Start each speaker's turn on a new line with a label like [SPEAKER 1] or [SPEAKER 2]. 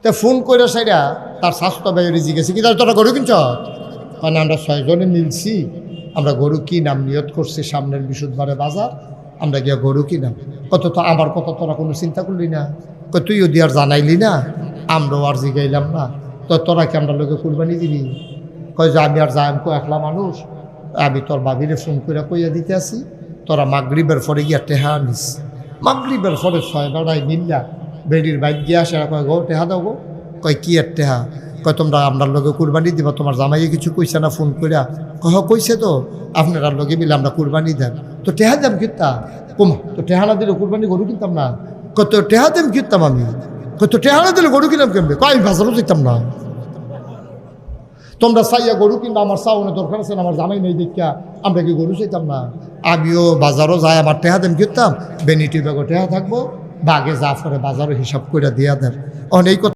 [SPEAKER 1] তা ফোন করে সাইডা তার স্বাস্থ্য ব্যয় জিজ্ঞেসে কি তোরা গরু কিনছ? মানে আমরা 6 জনে মিলছি, আমরা গরু কি নাম নিয়ত করছি সামনের বৃহস্পতিবারে বাজার, আমরা গিয়া গরু কি নাম। কত তো আমার কথা তোরা কোনো চিন্তা করলি না? তুইও দিয়ে আর জানাইলি না, আমরাও আর জিগাইলাম না, তো তোরা কি আমরা লোকে কুরবানি দিবি? কয় যে আমি আর যাই একলা মানুষ, আমি তোর বাবিরে ফোন করে কইয়া দিতে আসি, তোরা মাগরিবের পরে গিয়া টেহা নিস। মাগরিবের পরে 6 বেড়ায় মিল্লা বেডির বাইক গিয়া আসে, কয় গো টেহা দাও গো। কয় কি আর টেহা? কয় তোমরা আপনার লগে কুরবানি দিবা, তোমার জামাইয়ে কিছু কইছে না ফোন কইরা? কহ কইছে তো, আপনারা লগে মিলে আমরা কুরবানি দেন। তো টেহা দাম কিনতাম কুমা, তো টেহা না দিলে কুরবানি গরু কিনতাম না। কত টেহা দাম কিনতাম আমি, কত টেহা না দিলে গরু কিনলাম কেমবে? কয় আমি বাজারও দিতাম না। তোমরা চাইয়া গরু কিনবা, আমার চাউনের দরকার আছে না, আমার জামাই নেই দেখা আমরা কি গরু চাইতাম না? আমিও বাজারও যাই, আমার টেহা দেন কিনতাম, বেনিটি ব্যাগও টেহা থাকবো, বাগে যা ফরে বাজারও হিসাব করে দিয়া দেন। অনেক